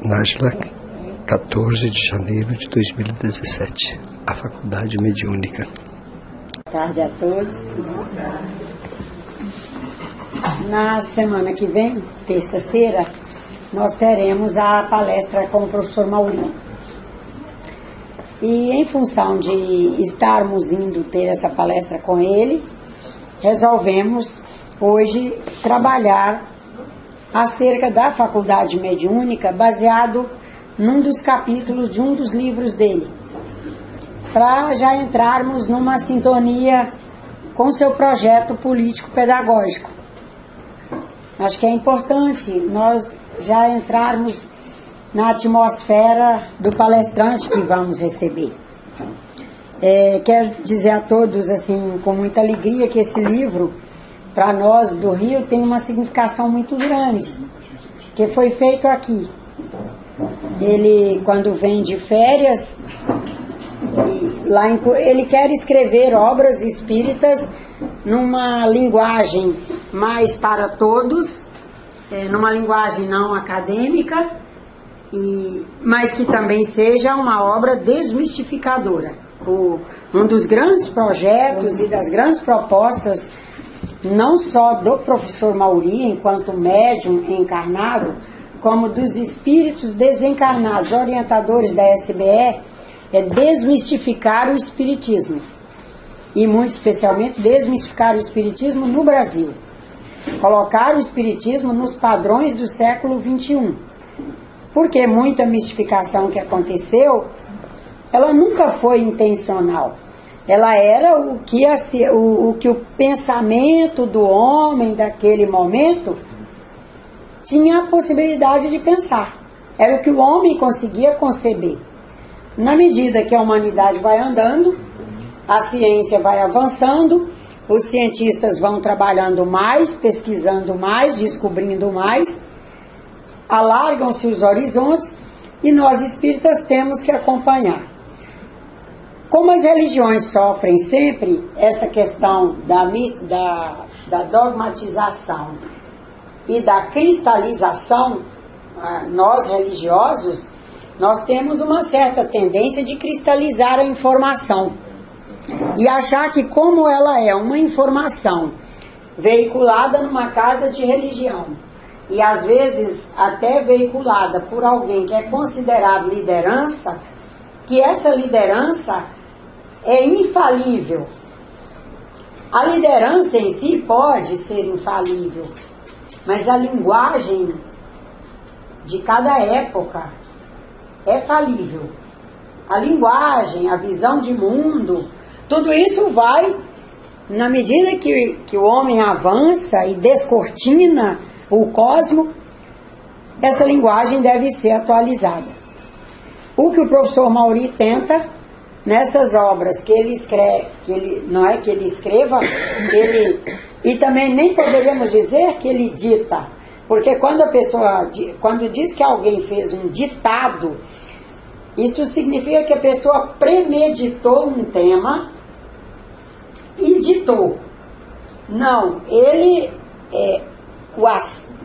Nájila, 14 de janeiro de 2017, a Faculdade Mediúnica. Boa tarde a todos. Na semana que vem, terça-feira, nós teremos a palestra com o professor Mauri. E em função de estarmos indo ter essa palestra com ele, resolvemos hoje trabalhar acerca da Faculdade Mediúnica, baseado num dos capítulos de um dos livros dele, para já entrarmos numa sintonia com seu projeto político-pedagógico. Acho que é importante nós já entrarmos na atmosfera do palestrante que vamos receber. Quero dizer a todos, assim, com muita alegria, que esse livro, para nós do Rio, tem uma significação muito grande, que foi feito aqui. Ele, quando vem de férias, ele quer escrever obras espíritas numa linguagem mais para todos, numa linguagem não acadêmica, mas que também seja uma obra desmistificadora. Um dos grandes projetos e das grandes propostas, não só do professor Mauri, enquanto médium encarnado, como dos espíritos desencarnados, orientadores da SBE, é desmistificar o espiritismo. E muito especialmente desmistificar o espiritismo no Brasil. Colocar o espiritismo nos padrões do século XXI. Porque muita mistificação que aconteceu, ela nunca foi intencional. Ela era o que o pensamento do homem daquele momento tinha a possibilidade de pensar. Era o que o homem conseguia conceber. Na medida que a humanidade vai andando, a ciência vai avançando, os cientistas vão trabalhando mais, pesquisando mais, descobrindo mais, alargam-se os horizontes e nós espíritas temos que acompanhar. Como as religiões sofrem sempre essa questão da dogmatização e da cristalização, nós religiosos, nós temos uma certa tendência de cristalizar a informação e achar que, como ela é uma informação veiculada numa casa de religião e às vezes até veiculada por alguém que é considerado liderança, que essa liderança é infalível. A liderança em si pode ser infalível, mas a linguagem de cada época é falível. A linguagem, a visão de mundo, tudo isso vai, na medida que o homem avança e descortina o cosmo, essa linguagem deve ser atualizada. O que o professor Mauri tenta nessas obras que ele escreve, e também nem poderíamos dizer que ele dita, porque quando diz que alguém fez um ditado, isso significa que a pessoa premeditou um tema e ditou. Não, ele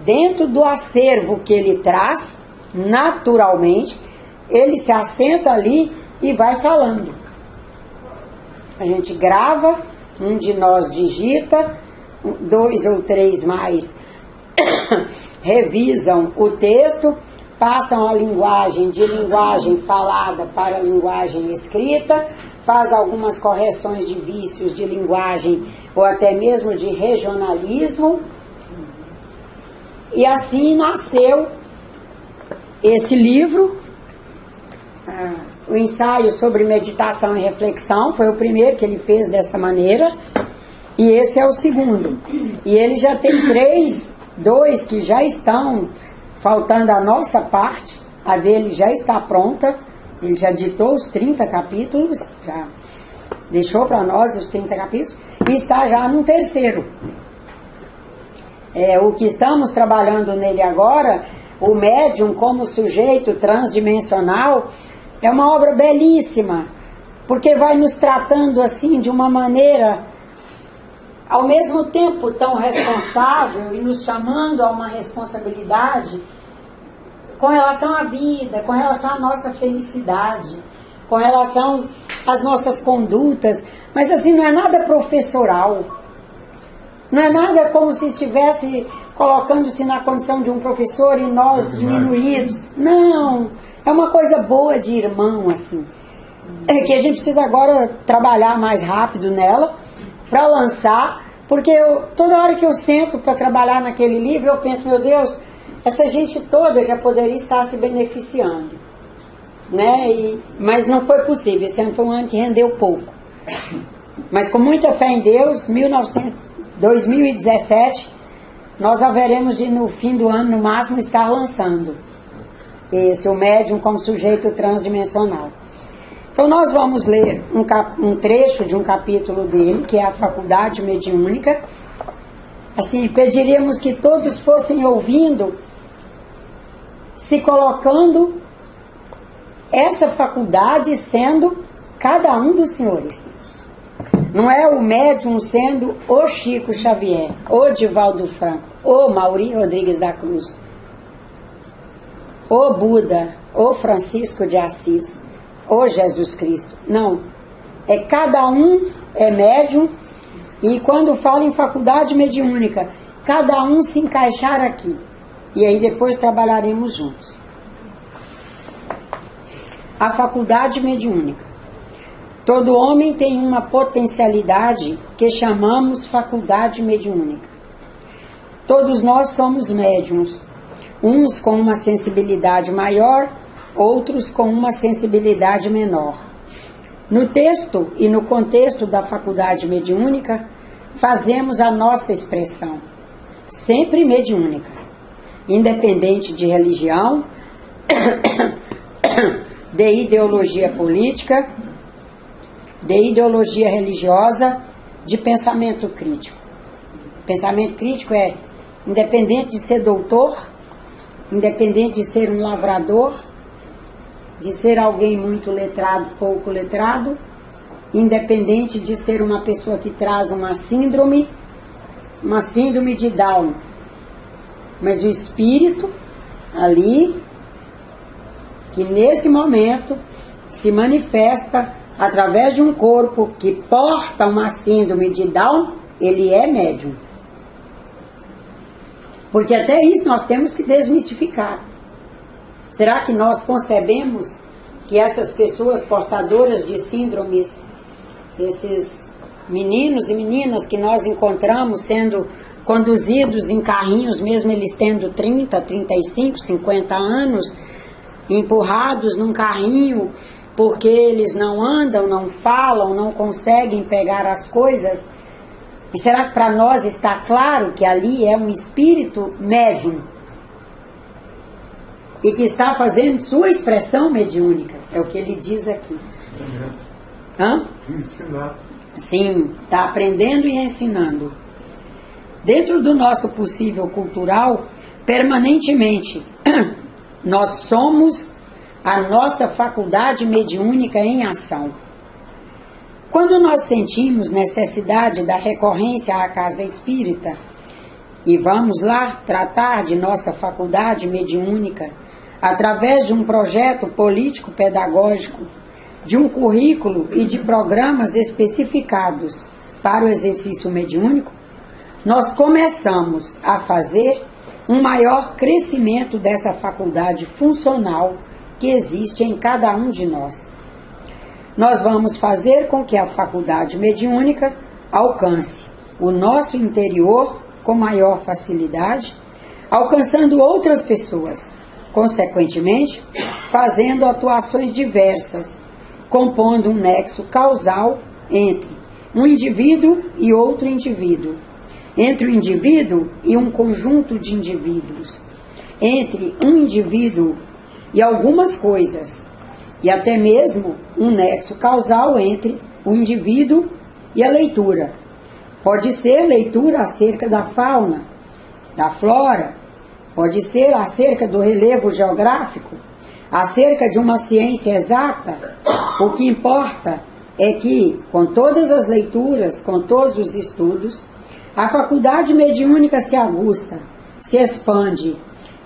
dentro do acervo que ele traz, naturalmente, ele se assenta ali e vai falando. A gente grava, um de nós digita, 2 ou 3 mais revisam o texto, passam a linguagem de linguagem falada para a linguagem escrita, faz algumas correções de vícios de linguagem ou até mesmo de regionalismo, e assim nasceu esse livro. O ensaio sobre meditação e reflexão foi o primeiro que ele fez dessa maneira, e esse é o segundo. E ele já tem 2 que já estão faltando a nossa parte, a dele já está pronta, ele já ditou os 30 capítulos, já deixou para nós os 30 capítulos, e está já no terceiro. O que estamos trabalhando nele agora, o médium como sujeito transdimensional, é uma obra belíssima, porque vai nos tratando assim de uma maneira, ao mesmo tempo tão responsável, e nos chamando a uma responsabilidade com relação à vida, com relação à nossa felicidade, com relação às nossas condutas, mas assim, não é nada professoral, não é nada como se estivesse colocando-se na condição de um professor e nós diminuídos, não, é uma coisa boa de irmão, assim, é que a gente precisa agora trabalhar mais rápido nela, para lançar, porque toda hora que eu sento para trabalhar naquele livro, eu penso, meu Deus, essa gente toda já poderia estar se beneficiando, né? Mas não foi possível, esse ano foi um ano que rendeu pouco. Mas com muita fé em Deus, 2017, nós haveremos de, no fim do ano, no máximo, estar lançando esse, o médium como sujeito transdimensional. Então nós vamos ler um trecho de um capítulo dele, que é a Faculdade Mediúnica. Assim, pediríamos que todos fossem ouvindo, se colocando essa faculdade sendo cada um dos senhores. Não é o médium sendo o Chico Xavier, o Divaldo Franco, o Mauri Rodrigues da Cruz, o Buda, o Francisco de Assis, o Jesus Cristo. Não. É cada um é médium, e quando fala em faculdade mediúnica, cada um se encaixar aqui. E aí depois trabalharemos juntos. A faculdade mediúnica. Todo homem tem uma potencialidade que chamamos faculdade mediúnica. Todos nós somos médiuns, uns com uma sensibilidade maior, outros com uma sensibilidade menor. No texto e no contexto da faculdade mediúnica, fazemos a nossa expressão, sempre mediúnica, independente de religião, de ideologia política, de ideologia religiosa, de pensamento crítico. Pensamento crítico é independente de ser doutor, independente de ser um lavrador, de ser alguém muito letrado, pouco letrado, independente de ser uma pessoa que traz uma síndrome de Down. Mas o espírito ali, que nesse momento se manifesta através de um corpo que porta uma síndrome de Down, ele é médium. Porque até isso nós temos que desmistificar. Será que nós concebemos que essas pessoas portadoras de síndromes, esses meninos e meninas que nós encontramos sendo conduzidos em carrinhos, mesmo eles tendo 30, 35, 50 anos, empurrados num carrinho, porque eles não andam, não falam, não conseguem pegar as coisas? E será que para nós está claro que ali é um espírito médium e que está fazendo sua expressão mediúnica? É o que ele diz aqui. Hã? Ensinar. Sim, está aprendendo e ensinando. Dentro do nosso possível cultural, permanentemente, nós somos a nossa faculdade mediúnica em ação. Quando nós sentimos necessidade da recorrência à casa espírita e vamos lá tratar de nossa faculdade mediúnica através de um projeto político-pedagógico, de um currículo e de programas especificados para o exercício mediúnico, nós começamos a fazer um maior crescimento dessa faculdade funcional que existe em cada um de nós. Nós vamos fazer com que a faculdade mediúnica alcance o nosso interior com maior facilidade, alcançando outras pessoas, consequentemente, fazendo atuações diversas, compondo um nexo causal entre um indivíduo e outro indivíduo, entre o indivíduo e um conjunto de indivíduos, entre um indivíduo e algumas coisas, e até mesmo um nexo causal entre o indivíduo e a leitura. Pode ser leitura acerca da fauna, da flora, pode ser acerca do relevo geográfico, acerca de uma ciência exata. O que importa é que, com todas as leituras, com todos os estudos, a faculdade mediúnica se aguça, se expande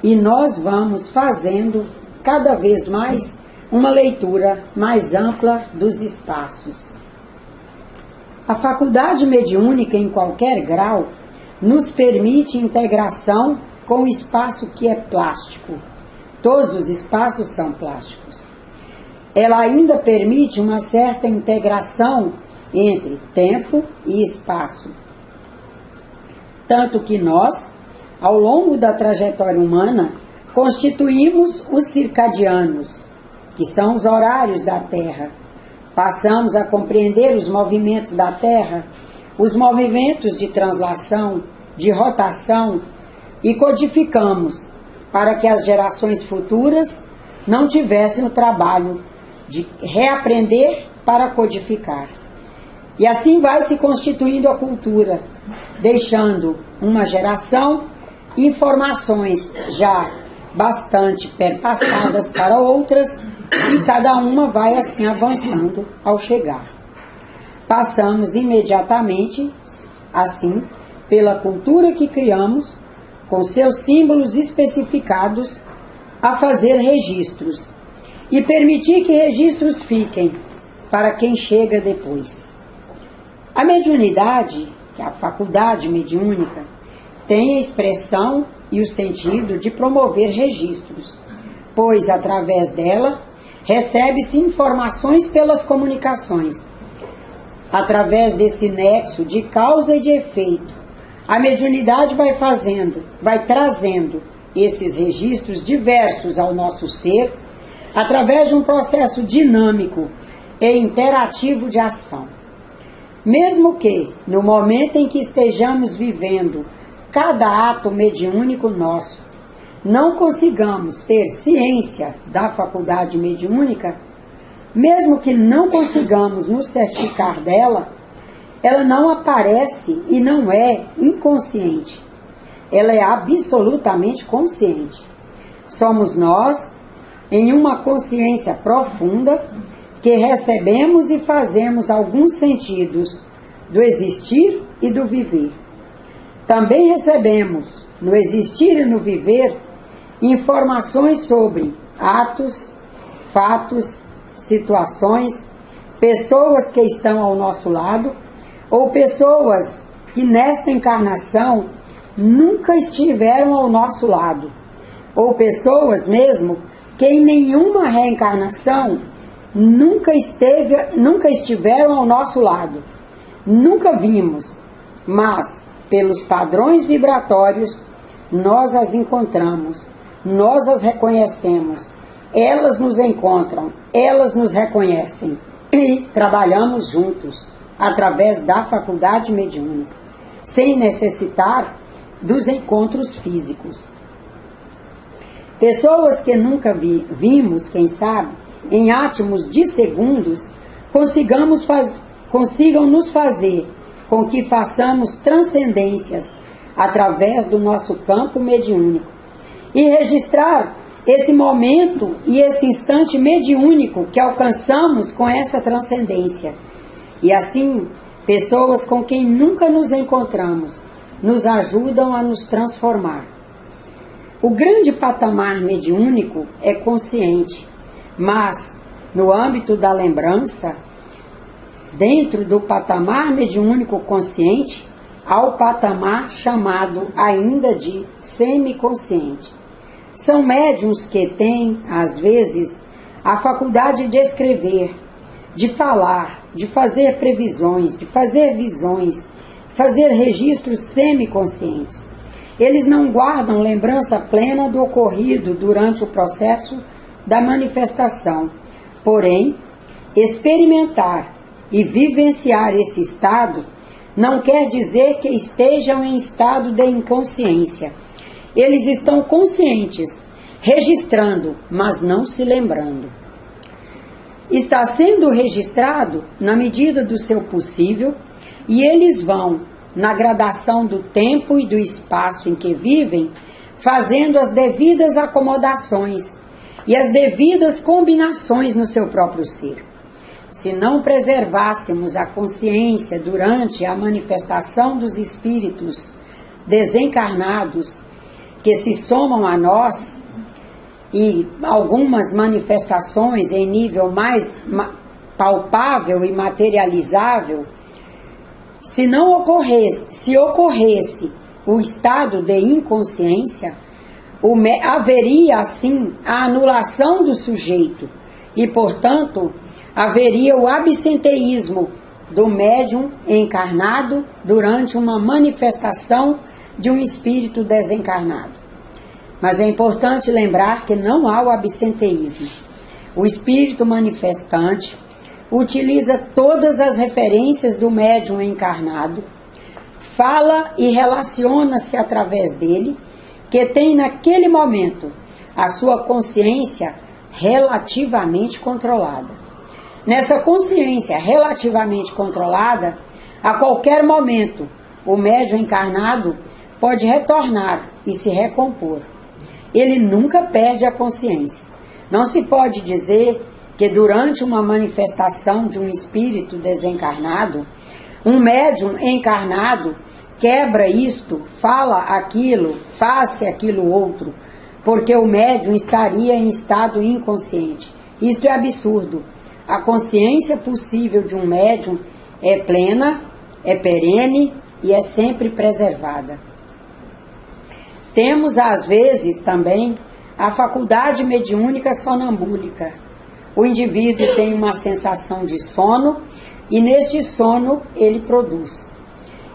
e nós vamos fazendo cada vez mais uma leitura mais ampla dos espaços. A faculdade mediúnica, em qualquer grau, nos permite integração com o espaço que é plástico. Todos os espaços são plásticos. Ela ainda permite uma certa integração entre tempo e espaço. Tanto que nós, ao longo da trajetória humana, constituímos os circadianos, que são os horários da Terra. Passamos a compreender os movimentos da Terra, os movimentos de translação, de rotação, e codificamos para que as gerações futuras não tivessem o trabalho de reaprender para codificar. E assim vai se constituindo a cultura, deixando uma geração informações já bastante perpassadas para outras, e cada uma vai assim avançando ao chegar. Passamos imediatamente, assim, pela cultura que criamos, com seus símbolos especificados, a fazer registros, e permitir que registros fiquem para quem chega depois. A mediunidade, que é a faculdade mediúnica, tem a expressão e o sentido de promover registros, pois através dela recebe-se informações pelas comunicações. Através desse nexo de causa e de efeito, a mediunidade vai trazendo esses registros diversos ao nosso ser, através de um processo dinâmico e interativo de ação. Mesmo que, no momento em que estejamos vivendo cada ato mediúnico nosso, não consigamos ter ciência da faculdade mediúnica, mesmo que não consigamos nos certificar dela, ela não aparece e não é inconsciente. Ela é absolutamente consciente. Somos nós, em uma consciência profunda, que recebemos e fazemos alguns sentidos do existir e do viver. Também recebemos, no existir e no viver, informações sobre atos, fatos, situações, pessoas que estão ao nosso lado, ou pessoas que nesta encarnação nunca estiveram ao nosso lado, ou pessoas mesmo que em nenhuma reencarnação nunca estiveram ao nosso lado, nunca vimos, mas pelos padrões vibratórios nós as encontramos, nós as reconhecemos, elas nos encontram, elas nos reconhecem e trabalhamos juntos através da faculdade mediúnica, sem necessitar dos encontros físicos. Pessoas que nunca vimos, quem sabe, em átomos de segundos, consigam nos fazer com que façamos transcendências através do nosso campo mediúnico e registrar esse momento e esse instante mediúnico que alcançamos com essa transcendência. E assim, pessoas com quem nunca nos encontramos nos ajudam a nos transformar. O grande patamar mediúnico é consciente, mas no âmbito da lembrança, dentro do patamar mediúnico consciente, há o patamar chamado ainda de semiconsciente. São médiuns que têm, às vezes, a faculdade de escrever, de falar, de fazer previsões, de fazer visões, fazer registros semiconscientes. Eles não guardam lembrança plena do ocorrido durante o processo da manifestação. Porém, experimentar e vivenciar esse estado não quer dizer que estejam em estado de inconsciência. Eles estão conscientes, registrando, mas não se lembrando. Está sendo registrado na medida do seu possível e eles vão, na gradação do tempo e do espaço em que vivem, fazendo as devidas acomodações e as devidas combinações no seu próprio ser. Se não preservássemos a consciência durante a manifestação dos espíritos desencarnados, que se somam a nós, e algumas manifestações em nível mais palpável e materializável, se ocorresse o estado de inconsciência, haveria assim a anulação do sujeito e, portanto, haveria o absenteísmo do médium encarnado durante uma manifestação de um espírito desencarnado. Mas é importante lembrar que não há o absenteísmo. O espírito manifestante utiliza todas as referências do médium encarnado, fala e relaciona-se através dele, que tem naquele momento a sua consciência relativamente controlada. Nessa consciência relativamente controlada, a qualquer momento, o médium encarnado pode retornar e se recompor. Ele nunca perde a consciência. Não se pode dizer que durante uma manifestação de um espírito desencarnado, um médium encarnado quebra isto, fala aquilo, faz aquilo outro, porque o médium estaria em estado inconsciente. Isto é absurdo. A consciência possível de um médium é plena, é perene e é sempre preservada. Temos, às vezes, também a faculdade mediúnica sonambúlica. O indivíduo tem uma sensação de sono e, neste sono, ele produz.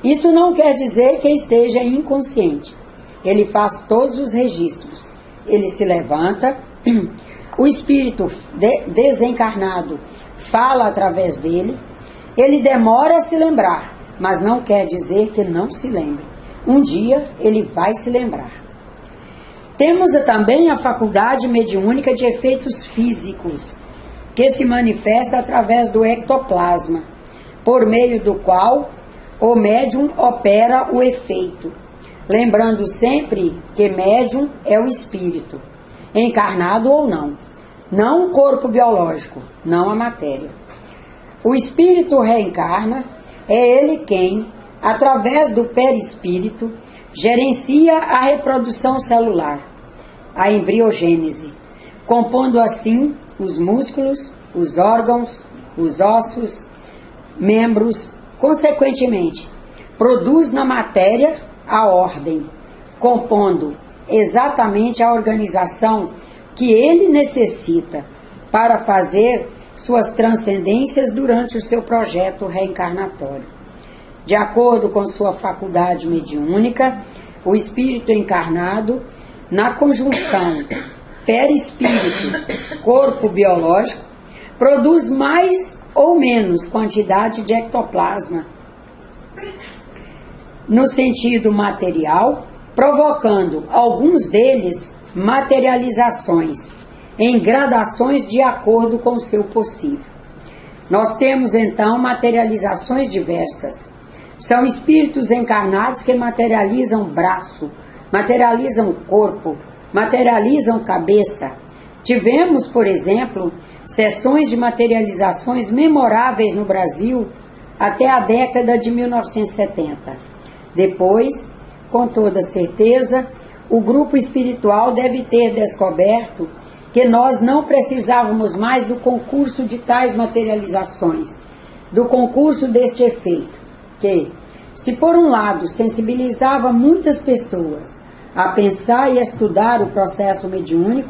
Isto não quer dizer que esteja inconsciente. Ele faz todos os registros. Ele se levanta, o espírito desencarnado fala através dele, ele demora a se lembrar, mas não quer dizer que não se lembre. Um dia ele vai se lembrar. Temos também a faculdade mediúnica de efeitos físicos, que se manifesta através do ectoplasma, por meio do qual o médium opera o efeito. Lembrando sempre que médium é o espírito, encarnado ou não o corpo biológico, não a matéria. O espírito reencarna, é ele quem, através do perispírito, gerencia a reprodução celular, a embriogênese, compondo assim os músculos, os órgãos, os ossos, membros. Consequentemente, produz na matéria a ordem, compondo exatamente a organização que ele necessita para fazer suas transcendências durante o seu projeto reencarnatório. De acordo com sua faculdade mediúnica, o espírito encarnado, na conjunção perispírito, corpo biológico, produz mais ou menos quantidade de ectoplasma no sentido material, provocando alguns deles materializações em gradações de acordo com o seu possível. Nós temos então materializações diversas. São espíritos encarnados que materializam braço, materializam corpo, materializam cabeça. Tivemos, por exemplo, sessões de materializações memoráveis no Brasil até a década de 1970. Depois, com toda certeza, o grupo espiritual deve ter descoberto que nós não precisávamos mais do concurso de tais materializações, do concurso deste efeito, que, se por um lado sensibilizava muitas pessoas a pensar e estudar o processo mediúnico,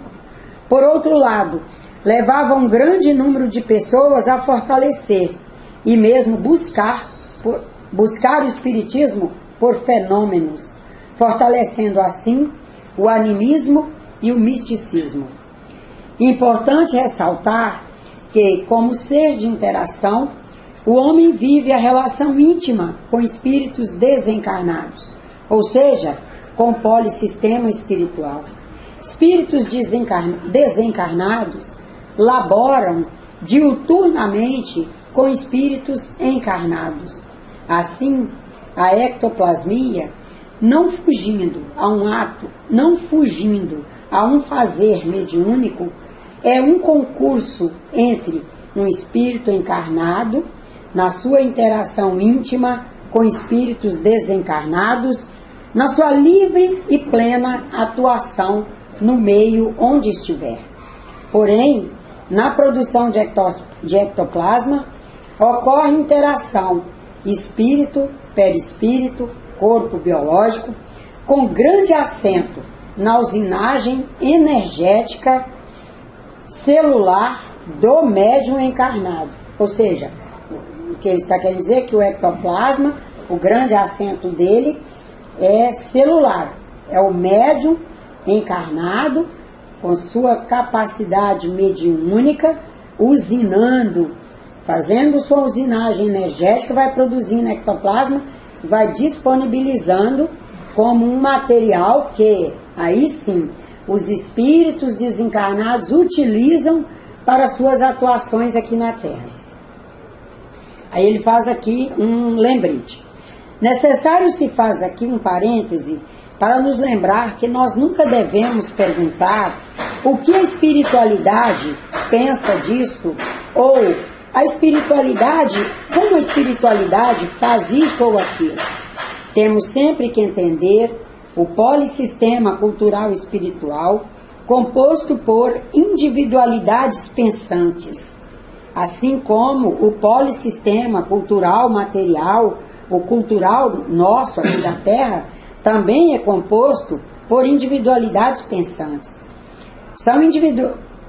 por outro lado, levava um grande número de pessoas a fortalecer e mesmo buscar o espiritismo por fenômenos, fortalecendo assim o animismo e o misticismo. Importante ressaltar que, como ser de interação, o homem vive a relação íntima com espíritos desencarnados, ou seja, com o polissistema espiritual. Espíritos desencarnados laboram diuturnamente com espíritos encarnados. Assim, a ectoplasmia, não fugindo a um ato, não fugindo a um fazer mediúnico, é um concurso entre um espírito encarnado, na sua interação íntima com espíritos desencarnados, na sua livre e plena atuação no meio onde estiver. Porém, na produção de ectoplasma, ocorre interação espírito, perispírito, corpo biológico, com grande acento na usinagem energética celular do médium encarnado. Ou seja, o que ele está querendo dizer é que o ectoplasma, o grande acento dele é celular, é o médium encarnado com sua capacidade mediúnica, usinando, fazendo sua usinagem energética, vai produzindo ectoplasma, vai disponibilizando como um material que, aí sim, os espíritos desencarnados utilizam para suas atuações aqui na Terra. Aí ele faz aqui um lembrete. Necessário se faz aqui um parêntese para nos lembrar que nós nunca devemos perguntar o que a espiritualidade pensa disto, ou a espiritualidade, como a espiritualidade faz isso ou aquilo. Temos sempre que entender o polissistema cultural e espiritual composto por individualidades pensantes, assim como o polissistema cultural material, o cultural nosso aqui da Terra, também é composto por individualidades pensantes.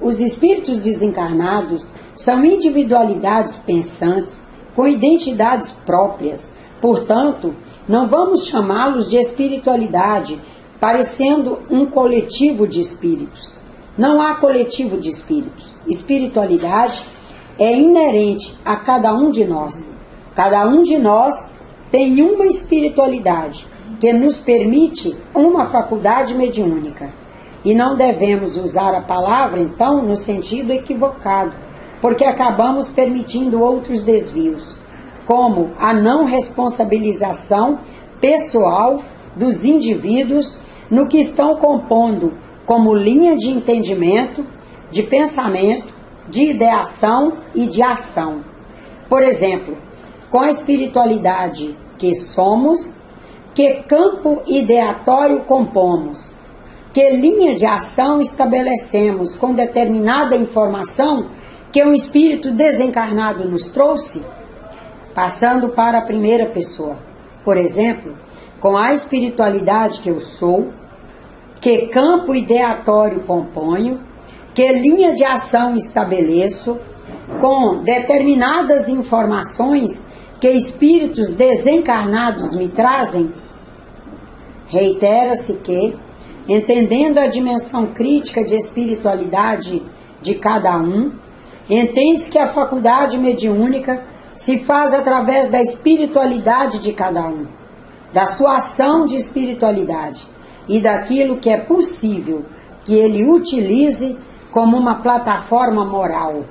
Os espíritos desencarnados são individualidades pensantes com identidades próprias. Portanto, não vamos chamá-los de espiritualidade, parecendo um coletivo de espíritos. Não há coletivo de espíritos. Espiritualidade é inerente a cada um de nós. Cada um de nós tem uma espiritualidade que nos permite uma faculdade mediúnica. E não devemos usar a palavra, então, no sentido equivocado, porque acabamos permitindo outros desvios, como a não responsabilização pessoal dos indivíduos no que estão compondo como linha de entendimento, de pensamento, de ideação e de ação. Por exemplo, com a espiritualidade que somos, que campo ideatório compomos, que linha de ação estabelecemos com determinada informação que um espírito desencarnado nos trouxe, passando para a primeira pessoa. Por exemplo, com a espiritualidade que eu sou, que campo ideatório componho, que linha de ação estabeleço, com determinadas informações que espíritos desencarnados me trazem, reitera-se que, entendendo a dimensão crítica de espiritualidade de cada um, entende-se que a faculdade mediúnica se faz através da espiritualidade de cada um, da sua ação de espiritualidade e daquilo que é possível que ele utilize como uma plataforma moral.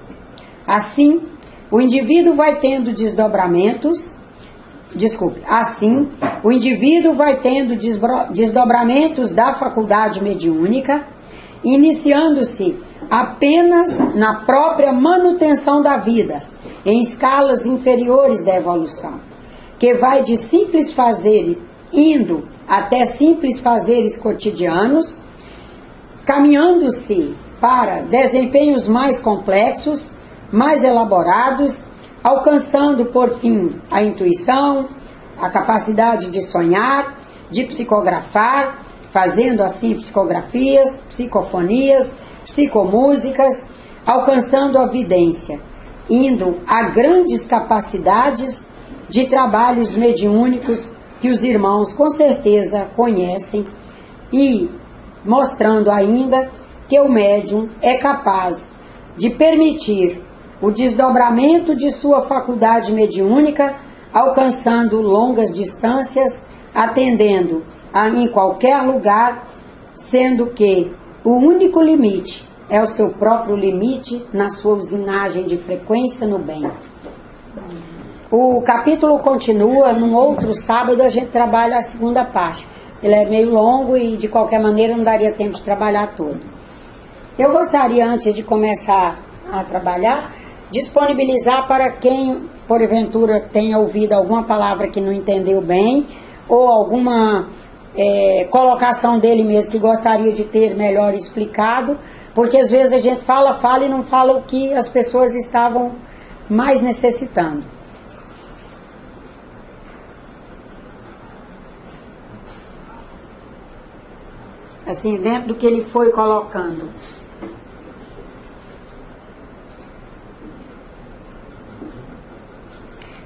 Assim, o indivíduo vai tendo desdobramentos da faculdade mediúnica, iniciando-se apenas na própria manutenção da vida, em escalas inferiores da evolução, que vai de simples fazeres, indo até simples fazeres cotidianos, caminhando-se para desempenhos mais complexos, mais elaborados, alcançando por fim a intuição, a capacidade de sonhar, de psicografar, fazendo assim psicografias, psicofonias, psicomúsicas, alcançando a vidência, indo a grandes capacidades de trabalhos mediúnicos que os irmãos com certeza conhecem, e mostrando ainda que o médium é capaz de permitir o desdobramento de sua faculdade mediúnica, alcançando longas distâncias, atendendo em qualquer lugar, sendo que o único limite é o seu próprio limite na sua usinagem de frequência no bem. O capítulo continua, num outro sábado a gente trabalha a segunda parte. Ele é meio longo e de qualquer maneira não daria tempo de trabalhar todo. Eu gostaria, antes de começar a trabalhar, disponibilizar para quem, porventura, tenha ouvido alguma palavra que não entendeu bem, ou alguma colocação dele mesmo, que gostaria de ter melhor explicado, porque às vezes a gente fala e não fala o que as pessoas estavam mais necessitando. Assim, dentro do que ele foi colocando.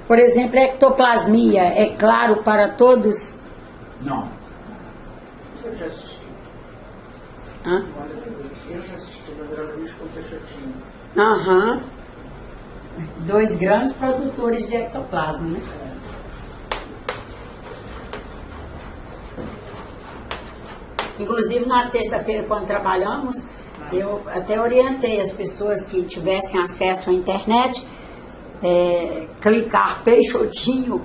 Por exemplo, a ectoplasmia é claro para todos? Não. Eu já assisti. Hã? Eu já assisti, mas era Luiz com Peixotinho. Aham. 2 grandes produtores de ectoplasma, né? Inclusive, na terça-feira, quando trabalhamos, eu até orientei as pessoas que tivessem acesso à internet, clicar Peixotinho,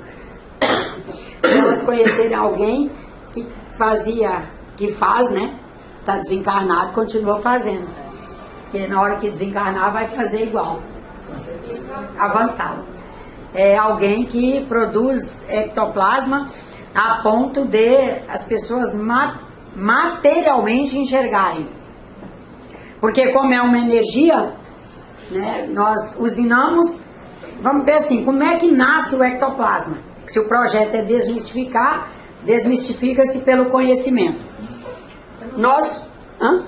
para elas conhecerem alguém que faz, né? Está desencarnado, continua fazendo. Porque na hora que desencarnar, vai fazer igual. Avançado. É alguém que produz ectoplasma a ponto de as pessoas materialmente enxergarem. Porque como é uma energia, né, nós usinamos, vamos ver assim, como é que nasce o ectoplasma? Se o projeto é desmistificar, desmistifica-se pelo conhecimento. Nós... Hã?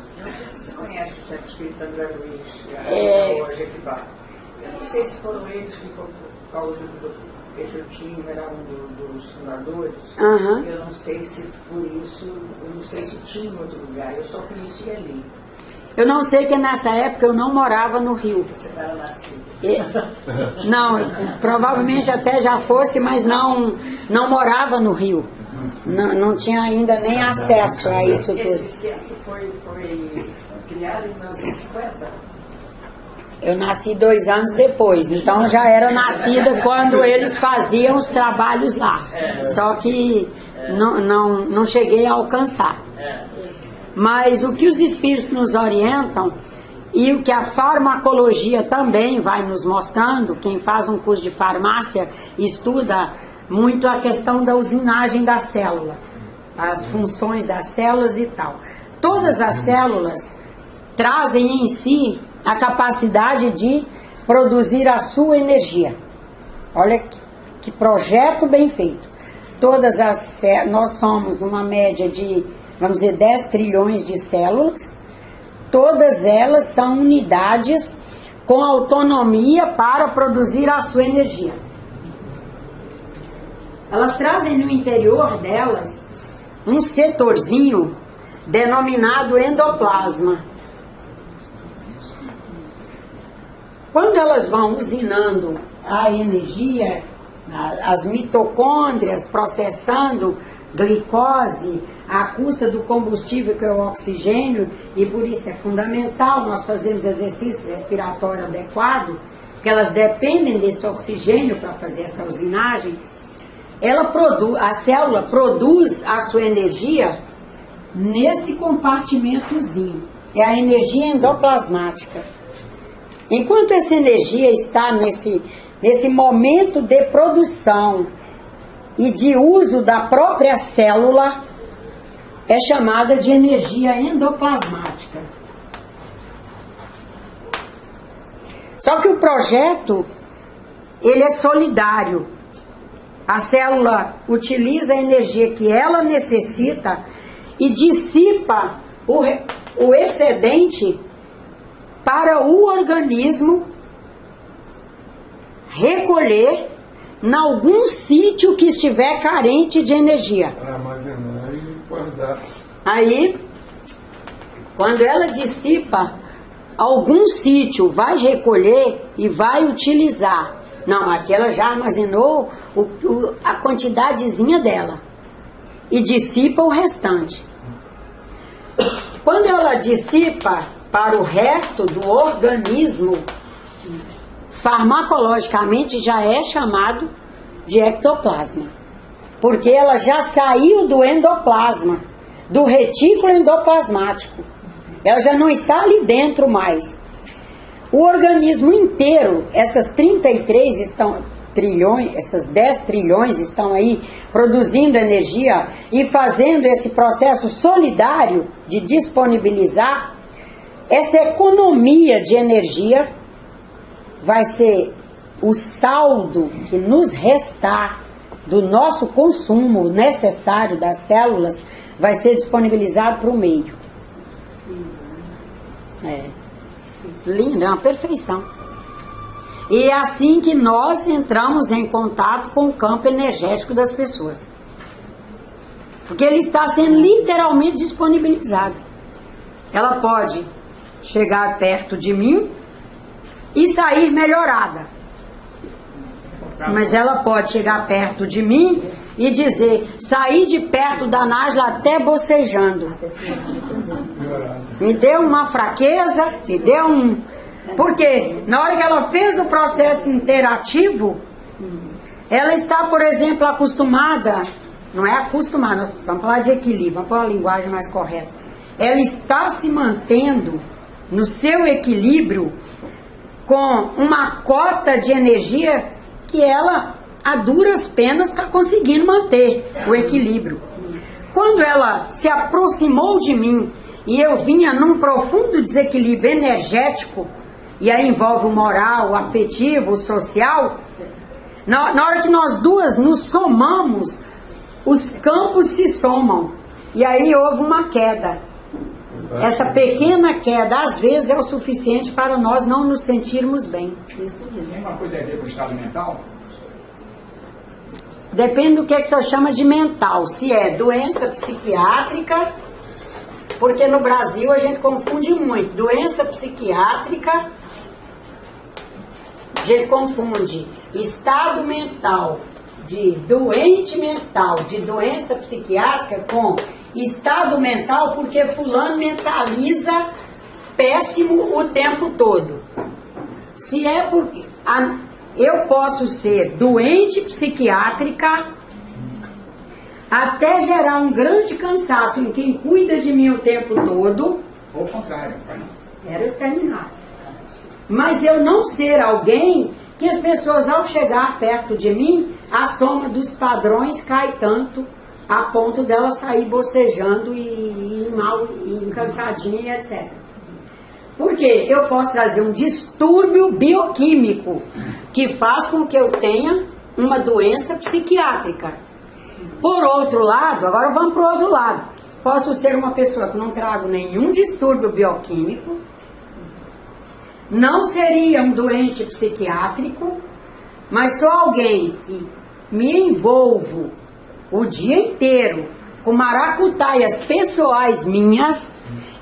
Você conhece o Centro Espírita André Luiz, hoje aqui vai. Eu não sei se foram eles que, por causa do Peixotinho, era um dos fundadores. Uhum. Eu não sei se por isso, eu não sei se tinha em outro lugar, eu só conhecia ali. Eu não sei que nessa época eu não morava no Rio. Você era nascido. Não, provavelmente até já fosse, mas não morava no Rio. Não tinha ainda nem acesso a isso tudo. Esse centro foi criado em 1950? Eu nasci 2 anos depois, então já era nascida quando eles faziam os trabalhos lá. Só que não cheguei a alcançar. Mas o que os espíritos nos orientam e o que a farmacologia também vai nos mostrando, quem faz um curso de farmácia estuda muito a questão da usinagem da célula, as funções das células e tal. Todas as células trazem em si a capacidade de produzir a sua energia. Olha que projeto bem feito. Nós somos uma média de, vamos dizer, 10 trilhões de células. Todas elas são unidades com autonomia para produzir a sua energia. Elas trazem no interior delas um setorzinho denominado endoplasma. Quando elas vão usinando a energia, as mitocôndrias processando glicose à custa do combustível que é o oxigênio, e por isso é fundamental nós fazermos exercício respiratório adequado, porque elas dependem desse oxigênio para fazer essa usinagem. A célula produz a sua energia nesse compartimentozinho, é a energia endoplasmática. Enquanto essa energia está nesse momento de produção e de uso da própria célula, é chamada de energia endoplasmática. Só que o projeto, ele é solidário. A célula utiliza a energia que ela necessita e dissipa o excedente para o organismo recolher em algum sítio que estiver carente de energia. Para armazenar e guardar. Aí, quando ela dissipa, algum sítio vai recolher e vai utilizar. Não, aqui ela já armazenou a quantidadezinha dela e dissipa o restante. Quando ela dissipa para o resto do organismo, farmacologicamente já é chamado de ectoplasma, porque ela já saiu do endoplasma, do retículo endoplasmático. Ela já não está ali dentro mais. O organismo inteiro, essas 33 trilhões, essas 10 trilhões estão aí produzindo energia e fazendo esse processo solidário de disponibilizar, essa economia de energia vai ser o saldo que nos restar do nosso consumo necessário das células, vai ser disponibilizado para o meio. Lindo, é uma perfeição. E é assim que nós entramos em contato com o campo energético das pessoas. Porque ele está sendo literalmente disponibilizado. Ela pode chegar perto de mim e sair melhorada. Mas ela pode chegar perto de mim e dizer, saí de perto da Nájila até bocejando. Me deu uma fraqueza, me deu um... Porque na hora que ela fez o processo interativo, ela está, por exemplo, acostumada, não é acostumada, nós vamos falar de equilíbrio, vamos falar uma linguagem mais correta. Ela está se mantendo no seu equilíbrio com uma cota de energia que ela, a duras penas, está conseguindo manter o equilíbrio. Quando ela se aproximou de mim e eu vinha num profundo desequilíbrio energético, e aí envolve o moral, o afetivo, o social, na hora que nós duas nos somamos, os campos se somam, e aí houve uma queda. Essa pequena queda, às vezes, é o suficiente para nós não nos sentirmos bem. Isso mesmo. Tem uma coisa a ver com o estado mental? Depende do que o senhor chama de mental. Se é doença psiquiátrica, porque no Brasil a gente confunde muito. Doença psiquiátrica, a gente confunde estado mental de doente mental, de doença psiquiátrica com estado mental porque fulano mentaliza péssimo o tempo todo. Se é porque eu posso ser doente psiquiátrica até gerar um grande cansaço em quem cuida de mim o tempo todo. Ou o contrário. Era terminar. Mas eu não ser alguém que as pessoas, ao chegar perto de mim, a soma dos padrões cai tanto a ponto dela sair bocejando e mal, e cansadinha, etc. Porque eu posso trazer um distúrbio bioquímico que faz com que eu tenha uma doença psiquiátrica. Por outro lado, agora vamos para o outro lado. Posso ser uma pessoa que não trago nenhum distúrbio bioquímico, não seria um doente psiquiátrico, mas sou alguém que me envolvo o dia inteiro com maracutaias pessoais minhas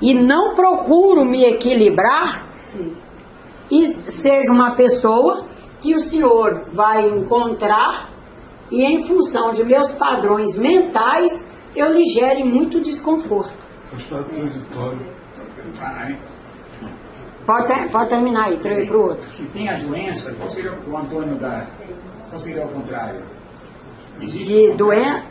e não procuro me equilibrar. Sim. E seja uma pessoa que o senhor vai encontrar e em função de meus padrões mentais eu lhe gere muito desconforto. O estado transitório. Pode terminar aí, para eu ir para o outro. Se tem a doença, qual seria o Antônio da... Qual seria o contrário? Existe de doença?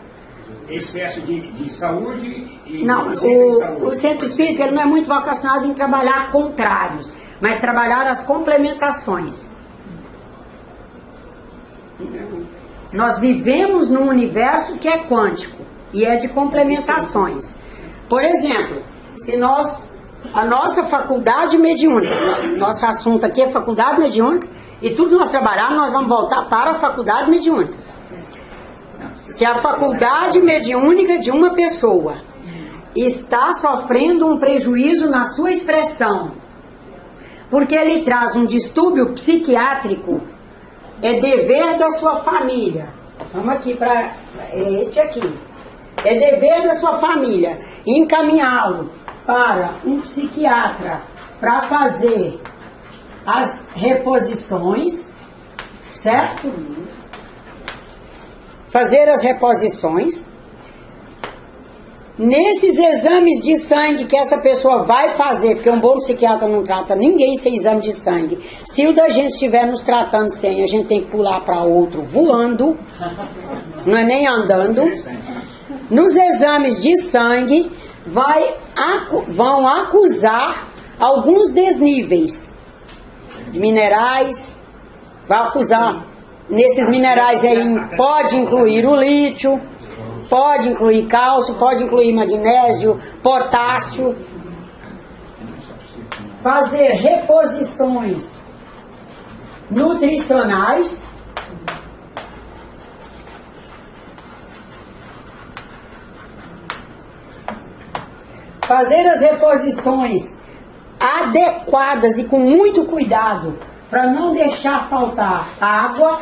Excesso de saúde e não, de saúde. O centro espírita ele não é muito vocacionado em trabalhar contrários, mas trabalhar as complementações. Nós vivemos num universo que é quântico e é de complementações. Por exemplo, se a nossa faculdade mediúnica, nosso assunto aqui é faculdade mediúnica, e tudo que nós trabalharmos, nós vamos voltar para a faculdade mediúnica. Se a faculdade mediúnica de uma pessoa está sofrendo um prejuízo na sua expressão, porque ele traz um distúrbio psiquiátrico, é dever da sua família. Vamos aqui para este aqui. É dever da sua família encaminhá-lo para um psiquiatra para fazer as reposições, certo? Fazer as reposições. Nesses exames de sangue que essa pessoa vai fazer, porque um bom psiquiatra não trata ninguém sem exame de sangue. Se o da gente estiver nos tratando sem, a gente tem que pular para outro voando, não é nem andando. Nos exames de sangue vão acusar alguns desníveis de minerais, vai acusar Nesses minerais aí pode incluir o lítio, pode incluir cálcio, pode incluir magnésio, potássio. Fazer reposições nutricionais. Fazer as reposições adequadas e com muito cuidado para não deixar faltar água,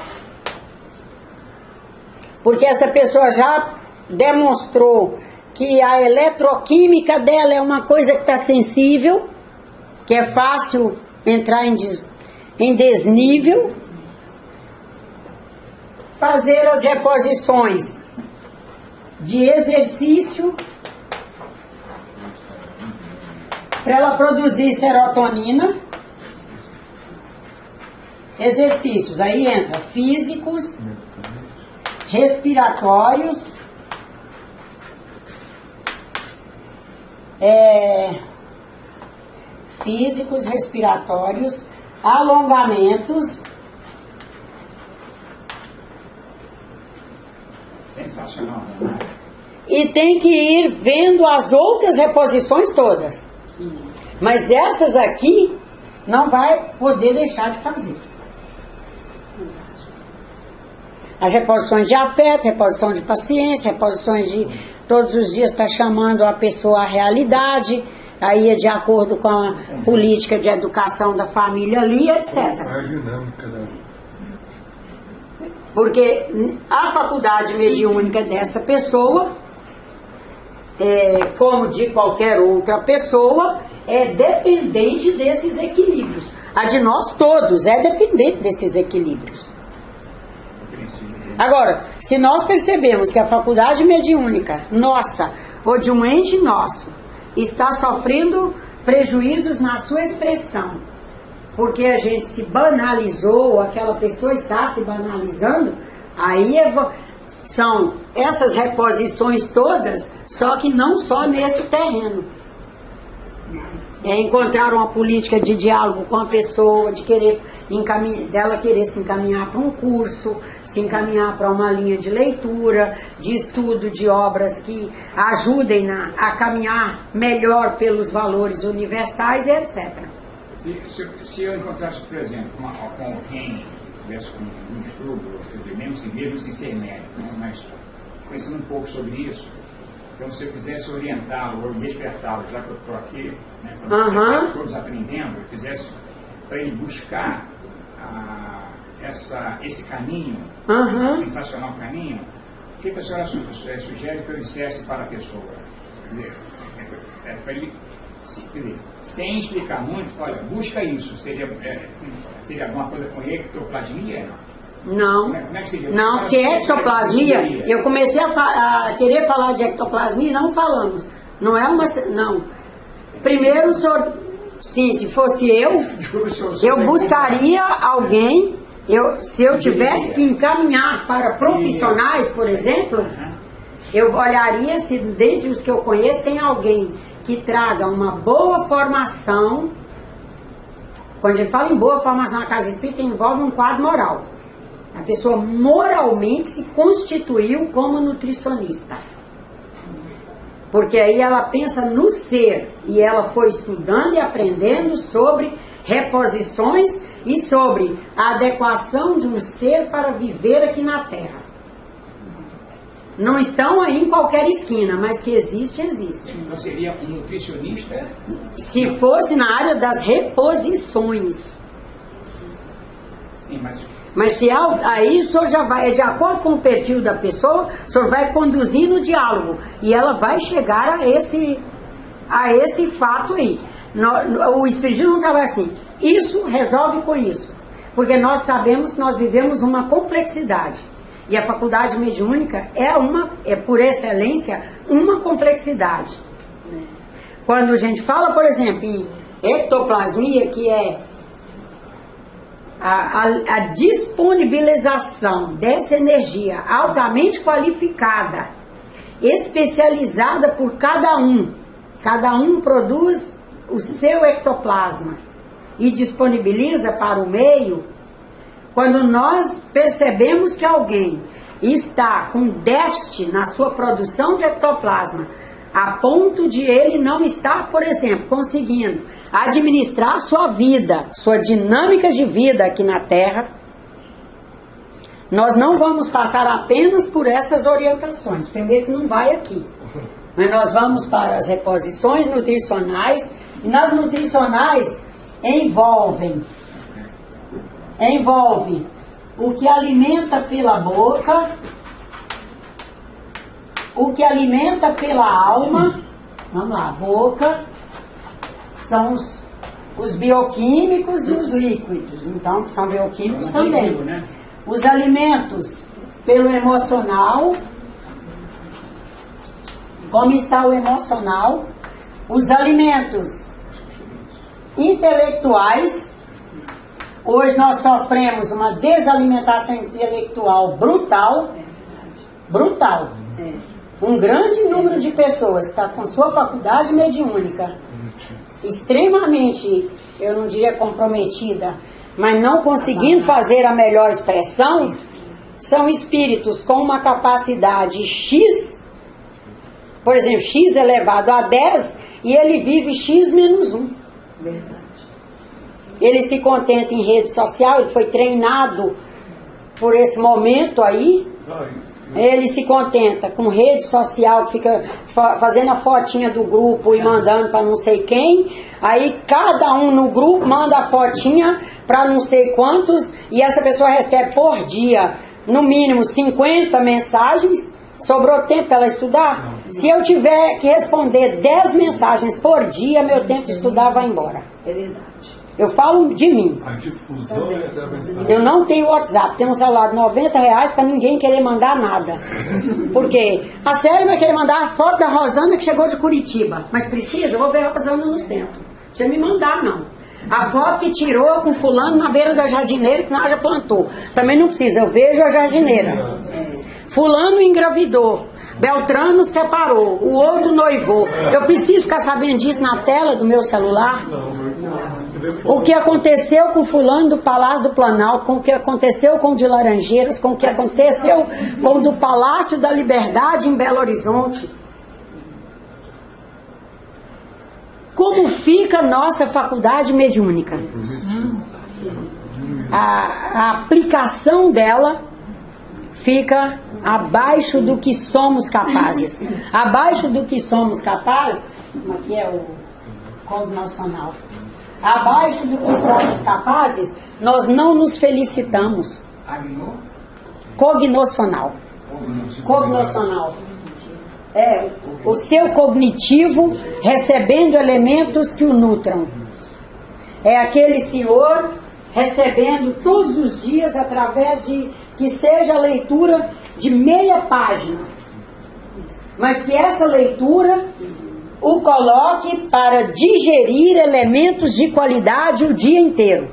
porque essa pessoa já demonstrou que a eletroquímica dela é uma coisa que está sensível, que é fácil entrar em desnível. Fazer as reposições de exercício para ela produzir serotonina. Exercícios, aí entra físicos, respiratórios, alongamentos. Sensacional, né? E tem que ir vendo as outras reposições todas. Mas essas aqui não vai poder deixar de fazer. As reposições de afeto, reposição de paciência, reposições de todos os dias estar chamando a pessoa à realidade, aí é de acordo com a política de educação da família ali, etc. É dinâmica, né? Porque a faculdade mediúnica dessa pessoa, como de qualquer outra pessoa, é dependente desses equilíbrios. A de nós todos é dependente desses equilíbrios. Agora, se nós percebemos que a faculdade mediúnica nossa, ou de um ente nosso, está sofrendo prejuízos na sua expressão, porque a gente se banalizou, ou aquela pessoa está se banalizando, aí são essas reposições todas, só que não só nesse terreno. Encontrar uma política de diálogo com a pessoa, de dela querer se encaminhar para um curso, se encaminhar para uma linha de leitura, de estudo de obras que ajudem a caminhar melhor pelos valores universais, etc. Se eu encontrasse, por exemplo, com alguém que tivesse um estudo, quer dizer, mesmo sem ser médico, né, mas conhecendo um pouco sobre isso, então se eu quisesse orientá-lo ou despertá-lo, já que eu estou aqui, né, todos aprendendo, eu quisesse para ele buscar esse caminho, esse sensacional caminho, o que a senhora sugere que eu dissesse para a pessoa? Quer dizer, para ele, sem explicar muito, olha, busca isso, seria alguma coisa com ectoplasmia? Não, como é que seria? Não, porque ectoplasmia, eu comecei a querer falar de ectoplasmia e não falamos. Não é uma... Não. Primeiro, o senhor, sim, se fosse eu buscaria alguém, se eu tivesse que encaminhar para profissionais, por exemplo, eu olharia se dentre os que eu conheço tem alguém que traga uma boa formação. Quando a gente fala em boa formação na casa espírita, envolve um quadro moral. A pessoa moralmente se constituiu como nutricionista. Porque aí ela pensa no ser, e ela foi estudando e aprendendo sobre reposições e sobre a adequação de um ser para viver aqui na Terra. Não estão aí em qualquer esquina, mas que existe, existe. Então seria um nutricionista? Se fosse na área das reposições. Sim, mas se aí o senhor já vai, de acordo com o perfil da pessoa, o senhor vai conduzindo o diálogo e ela vai chegar a esse fato aí. O Espiritismo não trabalha assim. Isso resolve com isso. Porque nós sabemos que nós vivemos uma complexidade. E a faculdade mediúnica é por excelência, uma complexidade. Quando a gente fala, por exemplo, em ectoplasmia, que é a disponibilização dessa energia altamente qualificada, especializada por cada um produz o seu ectoplasma e disponibiliza para o meio, Quando nós percebemos que alguém está com déficit na sua produção de ectoplasma, a ponto de ele não estar, por exemplo, conseguindo administrar sua vida, sua dinâmica de vida aqui na Terra, nós não vamos passar apenas por essas orientações. Primeiro que não vai aqui, mas nós vamos para as reposições nutricionais, e nas nutricionais envolve o que alimenta pela boca, o que alimenta pela alma. Vamos lá, boca, são os bioquímicos e os líquidos, então são bioquímicos também. Os alimentos pelo emocional, como está o emocional, os alimentos intelectuais. Hoje nós sofremos uma desalimentação intelectual brutal. Um grande número de pessoas está com sua faculdade mediúnica extremamente, eu não diria comprometida, mas não conseguindo fazer a melhor expressão, são espíritos com uma capacidade X, por exemplo, X elevado a 10, e ele vive X menos 1. Verdade. Ele se contenta em rede social, ele foi treinado por esse momento aí. Ele se contenta com rede social, que fica fazendo a fotinha do grupo e mandando para não sei quem. Aí cada um no grupo manda a fotinha para não sei quantos, e essa pessoa recebe por dia no mínimo 50 mensagens. Sobrou tempo para ela estudar? Não. Se eu tiver que responder 10 mensagens por dia, meu tempo de estudar vai embora. É verdade. Eu falo de mim. A difusão da mensagem. Eu não tenho WhatsApp, tenho um celular de R$90 para ninguém querer mandar nada. Por quê? A Série vai querer mandar a foto da Rosana que chegou de Curitiba. Mas precisa? Eu vou ver a Rosana no centro. Não precisa me mandar, não. A foto que tirou com fulano na beira da jardineira que já plantou. Também não precisa, eu vejo a jardineira. Fulano engravidou, Beltrano separou, o outro noivou. Eu preciso ficar sabendo disso na tela do meu celular? O que aconteceu com fulano do Palácio do Planalto, com o que aconteceu com o de Laranjeiras, com o que aconteceu com o do Palácio da Liberdade em Belo Horizonte. Como fica a nossa faculdade mediúnica? A aplicação dela fica abaixo do que somos capazes. Abaixo do que somos capazes, aqui é o cognocional. Abaixo do que somos capazes, nós não nos felicitamos. Cognocional. Cognocional. É o seu cognitivo recebendo elementos que o nutram. É aquele senhor recebendo todos os dias através de que seja a leitura de meia página, mas que essa leitura o coloque para digerir elementos de qualidade o dia inteiro.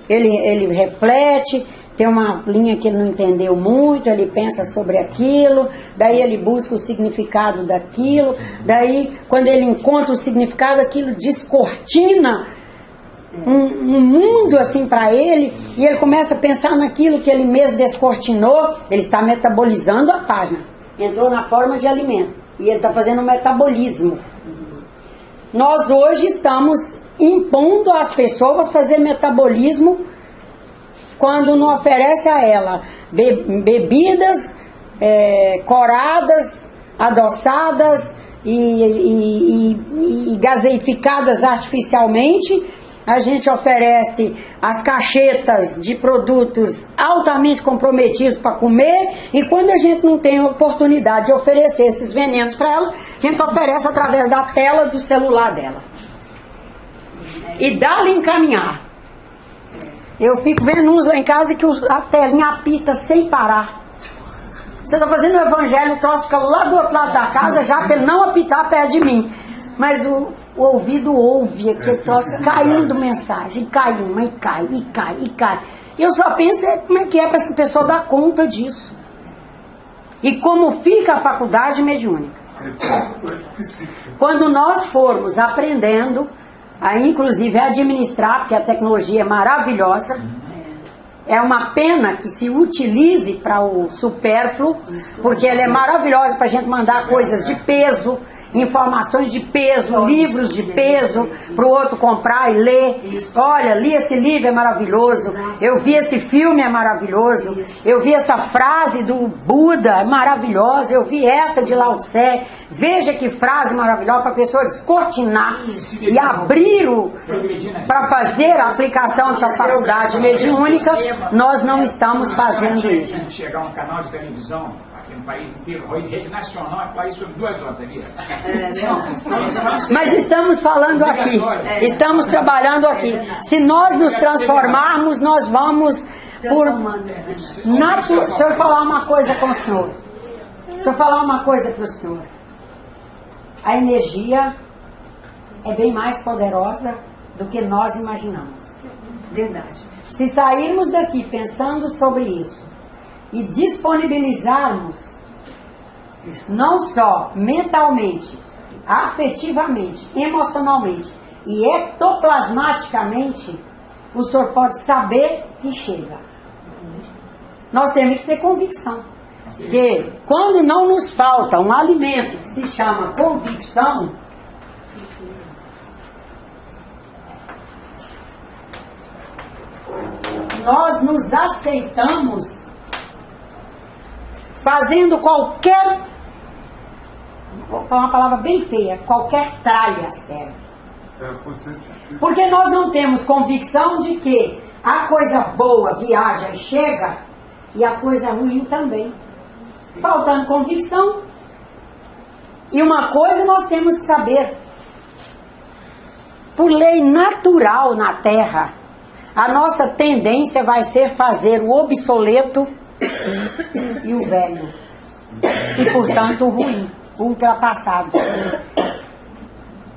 Ele reflete, tem uma linha que ele não entendeu muito, ele pensa sobre aquilo, daí ele busca o significado daquilo, daí quando ele encontra o significado, aquilo descortina um mundo assim para ele, e ele começa a pensar naquilo que ele mesmo descortinou. Ele está metabolizando a página, entrou na forma de alimento, e ele está fazendo um metabolismo. Nós hoje estamos impondo às pessoas fazer metabolismo quando não oferece a ela bebidas coradas, adoçadas e gaseificadas artificialmente. A gente oferece as caixetas de produtos altamente comprometidos para comer, e quando a gente não tem a oportunidade de oferecer esses venenos para ela, a gente oferece através da tela do celular dela. E dá-lhe encaminhar. Eu fico vendo uns lá em casa que a telinha apita sem parar. Você está fazendo o evangelho, o troço fica lá do outro lado da casa já para ele não apitar perto de mim. Mas o ouvido ouve aquele troço caindo mensagem, cai uma e cai, e cai, e cai. E eu só penso como é que é para essa pessoa dar conta disso. E como fica a faculdade mediúnica. Quando nós formos aprendendo a inclusive administrar, porque a tecnologia é maravilhosa, É uma pena que se utilize para o supérfluo, porque ela é maravilhosa para a gente mandar coisas de peso, informações de peso, livros de peso, para o outro comprar e ler. Olha, li esse livro, é maravilhoso. Eu vi esse filme, é maravilhoso. Eu vi essa frase do Buda, é maravilhosa. Eu vi essa de Lao Tse. Veja que frase maravilhosa para a pessoa descortinar e abrir para fazer a aplicação de sua faculdade mediúnica. Nós não estamos fazendo isso. Chegar um canal de televisão aqui no país inteiro, rede nacional, é país sobre 2 horas, sabia? Mas estamos falando aqui, estamos trabalhando aqui. Se nós nos transformarmos, nós vamos Deixa eu falar uma coisa com o senhor. Deixa eu falar uma coisa para o senhor. A energia é bem mais poderosa do que nós imaginamos. Verdade. Se sairmos daqui pensando sobre isso e disponibilizarmos não só mentalmente, afetivamente, emocionalmente e ectoplasmaticamente, o senhor pode saber que chega. Nós temos que ter convicção. Porque quando não nos falta um alimento que se chama convicção, nós nos aceitamos fazendo qualquer, vou falar uma palavra bem feia, qualquer tralha serve. Porque nós não temos convicção de que a coisa boa viaja e chega e a coisa ruim também. Faltando convicção. E uma coisa nós temos que saber: por lei natural na Terra, a nossa tendência vai ser fazer o obsoleto e o velho. E, portanto, o ruim, o ultrapassado.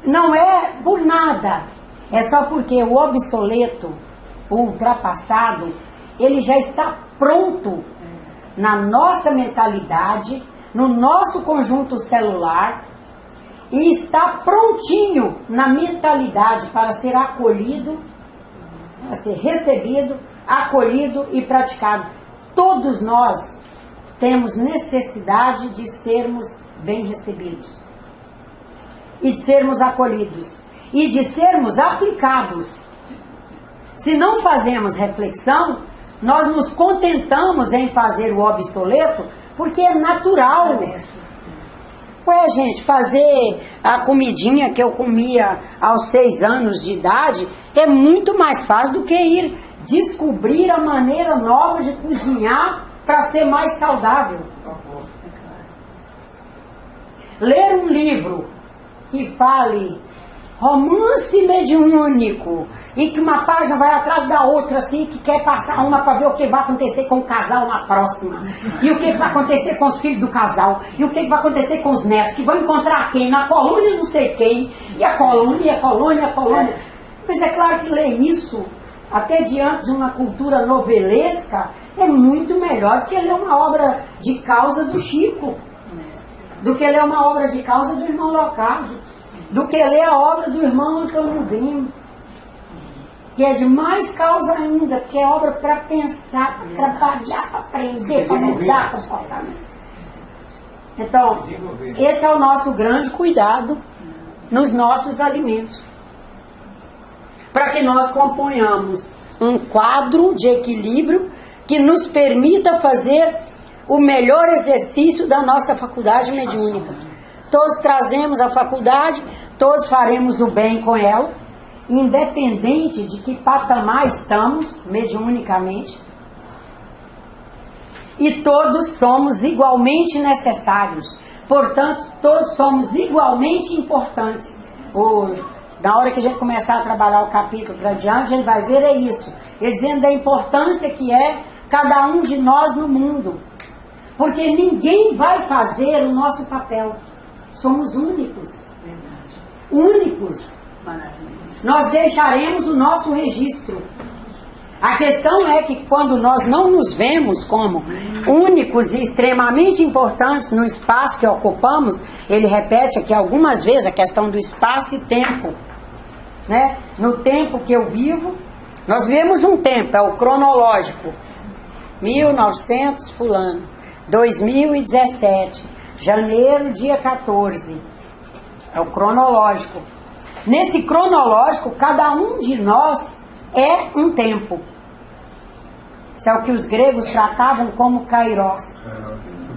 Não é por nada. É só porque o obsoleto, o ultrapassado, ele já está pronto na nossa mentalidade, no nosso conjunto celular, e está prontinho na mentalidade para ser acolhido, para ser recebido, acolhido e praticado. Todos nós temos necessidade de sermos bem recebidos, e de sermos acolhidos, e de sermos aplicados. Se não fazemos reflexão, nós nos contentamos em fazer o obsoleto, porque é natural. Ué, gente, fazer a comidinha que eu comia aos 6 anos de idade é muito mais fácil do que ir descobrir a maneira nova de cozinhar para ser mais saudável. Ler um livro que fale romance mediúnico e que uma página vai atrás da outra assim, que quer passar uma para ver o que vai acontecer com o casal na próxima, e o que vai acontecer com os filhos do casal, e o que vai acontecer com os netos, que vão encontrar quem? Na colônia não sei quem, e a colônia, a colônia, a colônia. Mas é claro que ler isso, até diante de uma cultura novelesca, é muito melhor do que ler uma obra de causa do Chico, do que ler uma obra de causa do irmão Leocádio, do que ler a obra do irmão Antônio Brino, que é de mais causa ainda, porque é obra para pensar, para trabalhar, para aprender, para mudar comportamento. Então, esse é o nosso grande cuidado nos nossos alimentos, para que nós componhamos um quadro de equilíbrio que nos permita fazer o melhor exercício da nossa faculdade mediúnica. Todos trazemos a faculdade, todos faremos o bem com ela, independente de que patamar estamos mediunicamente, e todos somos igualmente necessários, portanto todos somos igualmente importantes. Na hora que a gente começar a trabalhar o capítulo para diante, a gente vai ver é isso, ele dizendo da importância que é cada um de nós no mundo, porque ninguém vai fazer o nosso papel, somos únicos, únicos. Nós deixaremos o nosso registro. A questão é que quando nós não nos vemos como únicos e extremamente importantes no espaço que ocupamos, ele repete aqui algumas vezes a questão do espaço e tempo, né? No tempo que eu vivo, Nós vivemos um tempo, é o cronológico. 1900 fulano, 2017, janeiro, dia 14. É o cronológico. Nesse cronológico, cada um de nós é um tempo. Isso é o que os gregos tratavam como kairos.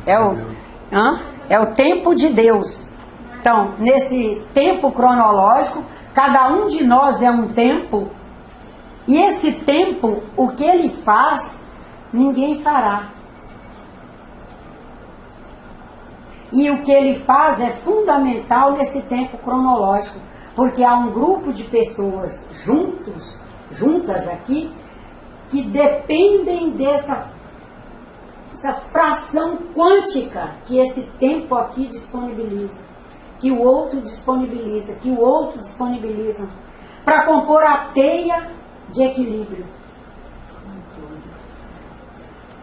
É o tempo de Deus. Então, nesse tempo cronológico, cada um de nós é um tempo. E esse tempo, o que ele faz, ninguém fará. E o que ele faz é fundamental nesse tempo cronológico, porque há um grupo de pessoas juntas aqui, que dependem dessa fração quântica que esse tempo aqui disponibiliza, que o outro disponibiliza, que o outro disponibiliza, para compor a teia de equilíbrio.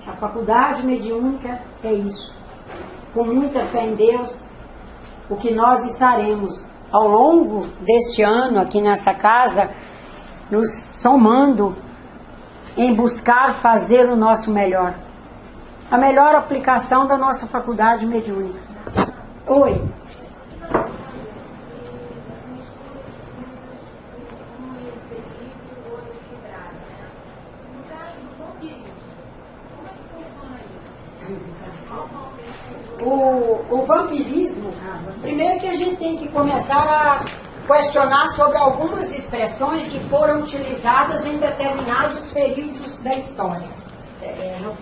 A faculdade mediúnica é isso. Com muita fé em Deus, o que nós estaremos ao longo deste ano aqui nessa casa, nos somando em buscar fazer o nosso melhor. A melhor aplicação da nossa faculdade mediúnica. Oi. O vampirismo, primeiro que a gente tem que começar a questionar sobre algumas expressões que foram utilizadas em determinados períodos da história.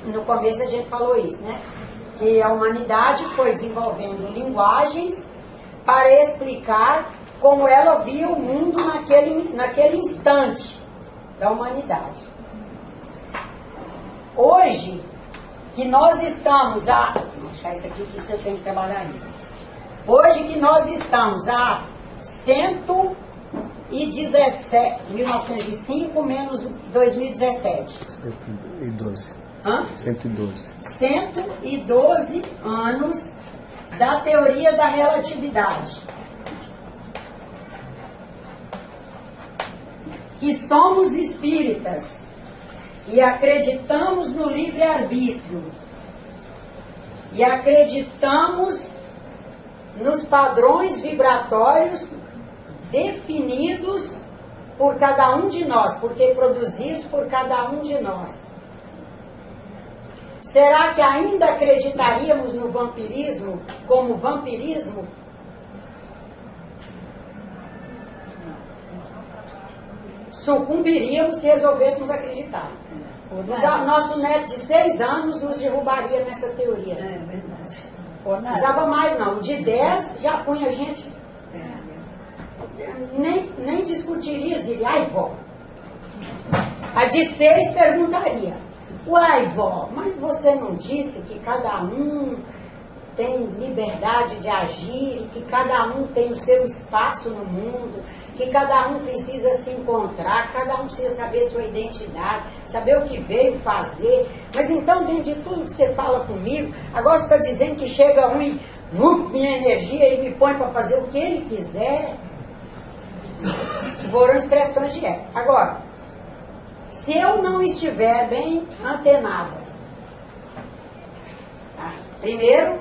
No começo a gente falou isso, né? Que a humanidade foi desenvolvendo linguagens para explicar como ela via o mundo naquele instante da humanidade. Hoje, que nós estamos a... Vou deixar isso aqui que isso eu tenho que trabalhar ainda. Hoje que nós estamos a 117, 1905 menos 2017. 112. Hã? 112. 112 anos da teoria da relatividade. Que somos espíritas e acreditamos no livre-arbítrio e acreditamos nos padrões vibratórios definidos por cada um de nós, porque produzidos por cada um de nós. Será que ainda acreditaríamos no vampirismo como vampirismo? Sucumbiríamos se resolvêssemos acreditar. Nosso neto de 6 anos nos derrubaria nessa teoria. É verdade. Não precisava mais não. O de 10 já punha a gente. Nem discutiria, diria, ai vó. A de 6 perguntaria, uai vó, mas você não disse que cada um tem liberdade de agir e que cada um tem o seu espaço no mundo, que cada um precisa se encontrar, cada um precisa saber sua identidade, saber o que veio fazer. Mas então, dentro de tudo que você fala comigo, agora você está dizendo que chega um e minha energia e me põe para fazer o que ele quiser. Isso foram expressões de época. Agora, se eu não estiver bem antenada, tá? Primeiro,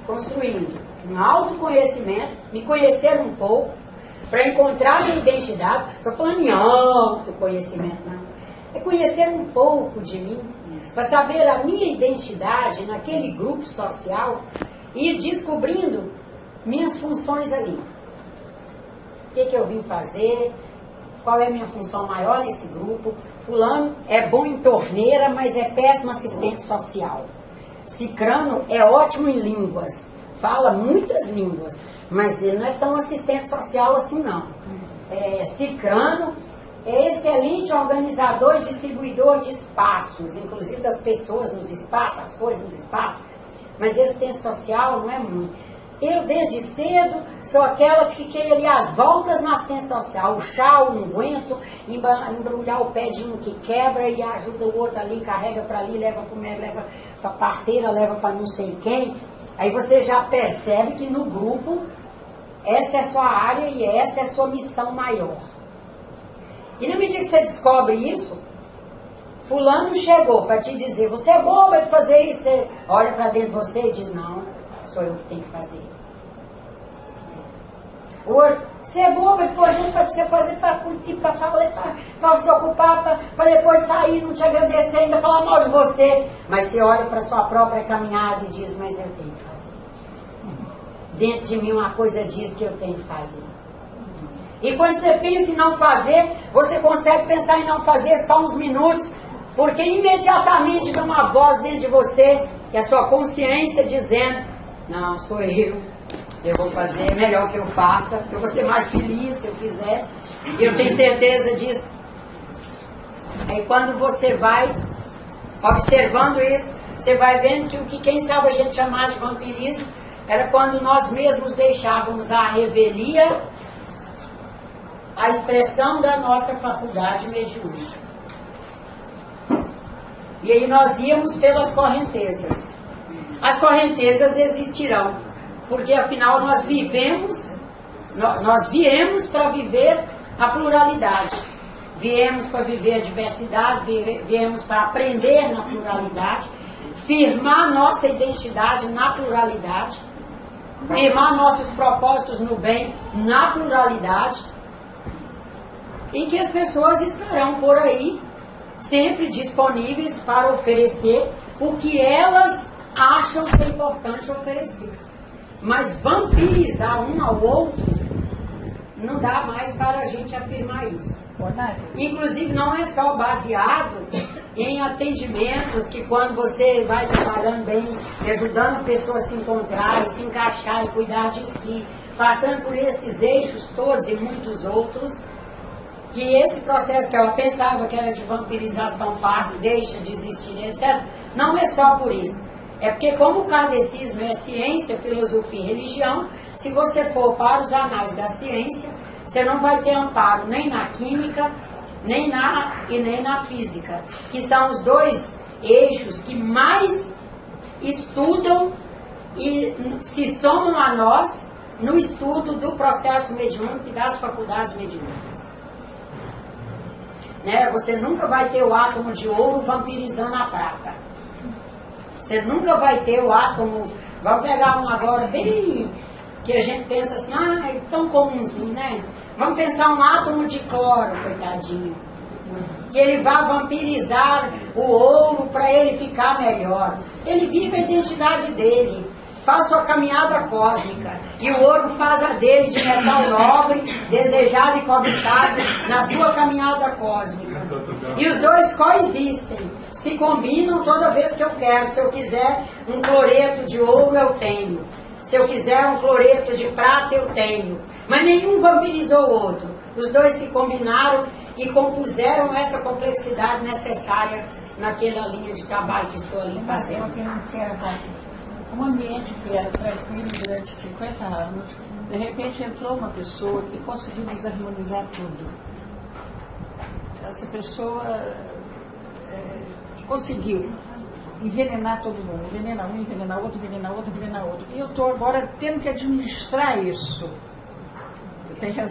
construindo um autoconhecimento, me conhecer um pouco, para encontrar minha identidade. Estou falando em autoconhecimento, não. É conhecer um pouco de mim, para saber a minha identidade naquele grupo social e ir descobrindo minhas funções ali. O que eu vim fazer, qual é a minha função maior nesse grupo. Fulano é bom em torneira, mas é péssimo assistente social. Cicrano é ótimo em línguas, fala muitas línguas, mas ele não é tão assistente social assim não. Cicrano é excelente organizador e distribuidor de espaços, inclusive das pessoas nos espaços, as coisas nos espaços, mas assistente social não é muito. Eu desde cedo sou aquela que fiquei ali às voltas na assistência social, o chá, o unguento, embrulhar o pé de um que quebra e ajuda o outro ali, carrega para ali, leva para o médico, leva para a parteira, leva para não sei quem. Aí você já percebe que no grupo essa é a sua área e essa é a sua missão maior. E na medida que você descobre isso, fulano chegou para te dizer, você é boba de fazer isso, você olha para dentro de você e diz, não, sou eu que tenho que fazer. Ou você é boba de pôr gente para você fazer, para curtir, para falar, para se ocupar, para depois sair, não te agradecer, ainda falar mal de você. Mas você olha para a sua própria caminhada e diz, mas eu tenho que fazer. Dentro de mim uma coisa diz que eu tenho que fazer. E quando você pensa em não fazer, você consegue pensar em não fazer só uns minutos, porque imediatamente vem uma voz dentro de você, que é a sua consciência dizendo, não, sou eu vou fazer, é melhor que eu faça, eu vou ser mais feliz se eu fizer, e eu tenho certeza disso. Aí quando você vai observando isso, você vai vendo que o que quem sabe a gente chamar de vampirismo era quando nós mesmos deixávamos a revelia, a expressão da nossa faculdade mediúnica. E aí nós íamos pelas correntezas. As correntezas existirão, porque afinal nós viemos para viver a pluralidade. Viemos para viver a diversidade, viemos para aprender na pluralidade, firmar nossa identidade na pluralidade, firmar nossos propósitos no bem na pluralidade, em que as pessoas estarão por aí sempre disponíveis para oferecer o que elas acham que é importante oferecer. Mas vampirizar um ao outro não dá mais para a gente afirmar isso. Inclusive não é só baseado em atendimentos que quando você vai trabalhando bem, ajudando pessoas a se encontrar e se encaixar e cuidar de si, passando por esses eixos todos e muitos outros, que esse processo que ela pensava que era de vampirização passa, deixa de existir, etc., não é só por isso. É porque como o kardecismo é ciência, filosofia e religião, se você for para os anais da ciência, você não vai ter amparo nem na química, nem na física, que são os dois eixos que mais estudam e se somam a nós no estudo do processo mediúnico e das faculdades mediúnicas. Né? Você nunca vai ter o átomo de ouro vampirizando a prata. Você nunca vai ter o átomo... Vamos pegar um agora bem... que a gente pensa assim, é tão comumzinho, né? Vamos pensar um átomo de cloro, coitadinho. Que ele vai vampirizar o ouro para ele ficar melhor. Ele vive a identidade dele. Faz sua caminhada cósmica. E o ouro faz a dele de metal nobre, desejado e cobiçado na sua caminhada cósmica. E os dois coexistem. Se combinam toda vez que eu quero. Se eu quiser um cloreto de ouro, eu tenho. Se eu quiser um cloreto de prata, eu tenho. Mas nenhum vampirizou o outro. Os dois se combinaram e compuseram essa complexidade necessária naquela linha de trabalho que estou ali fazendo. Um ambiente que era tranquilo durante 50 anos, de repente entrou uma pessoa que conseguiu desarmonizar tudo. Essa pessoa conseguiu envenenar todo mundo, envenenar um, envenenar outro, envenenar outro, envenenar outro. E eu estou agora tendo que administrar isso.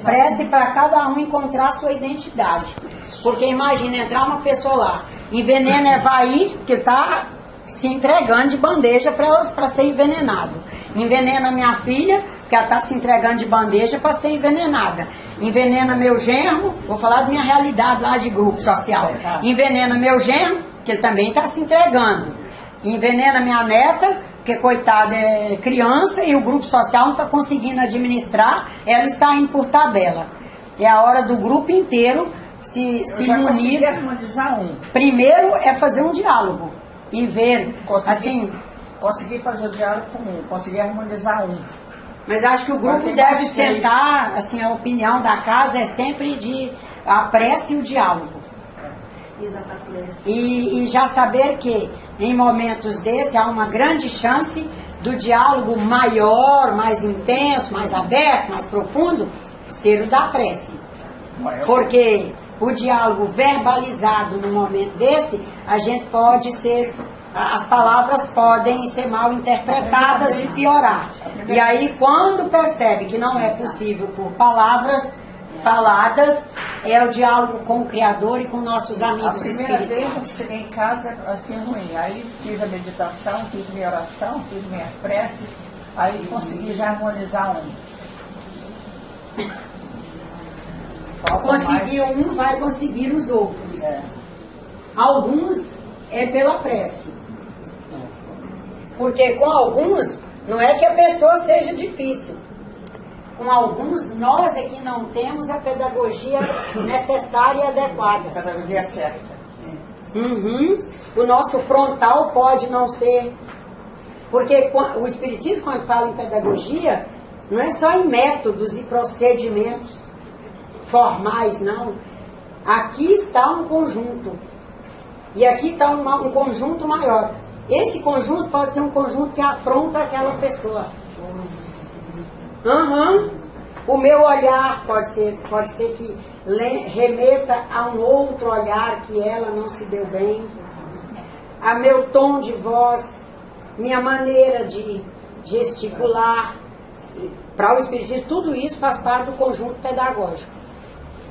Prece para cada um encontrar a sua identidade. Porque imagina entrar uma pessoa lá, envenena Evaí, que está se entregando de bandeja para ser envenenado. Envenena minha filha, que ela está se entregando de bandeja para ser envenenada. Envenena meu genro, vou falar da minha realidade lá de grupo social. Envenena meu genro, que ele também está se entregando. Envenena minha neta, porque coitada é criança e o grupo social não está conseguindo administrar, ela está indo por tabela. É a hora do grupo inteiro se munir. Harmonizar um. Primeiro é fazer um diálogo e ver, Conseguir fazer o diálogo com um, conseguir harmonizar um. Mas acho que o grupo deve sentar, assim, a opinião da casa é sempre de a prece e o diálogo. E já saber que em momentos desses há uma grande chance do diálogo maior, mais intenso, mais aberto, mais profundo, ser o da prece. Porque o diálogo verbalizado no momento desse, a gente pode ser, as palavras podem ser mal interpretadas e piorar. E aí quando percebe que não é possível por palavras faladas, é o diálogo com o Criador e com nossos amigos espirituais. A primeira vez eu cheguei em casa assim ruim, aí fiz a meditação, fiz minha oração, fiz minhas preces, aí consegui já harmonizar um. Conseguir um, vai conseguir os outros. Alguns é pela prece. Porque com alguns, não é que a pessoa seja difícil. Com alguns, nós é que não temos a pedagogia necessária e adequada. A pedagogia certa. O nosso frontal pode não ser... Porque o Espiritismo, quando fala em pedagogia, não é só em métodos e procedimentos formais, não. Aqui está um conjunto. E aqui está um conjunto maior. Esse conjunto pode ser um conjunto que afronta aquela pessoa. O meu olhar pode ser que remeta a um outro olhar que ela não se deu bem. A meu tom de voz, minha maneira de gesticular. Para o Espiritismo, tudo isso faz parte do conjunto pedagógico.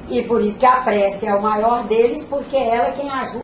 E por isso que a prece é o maior deles, porque é ela quem ajuda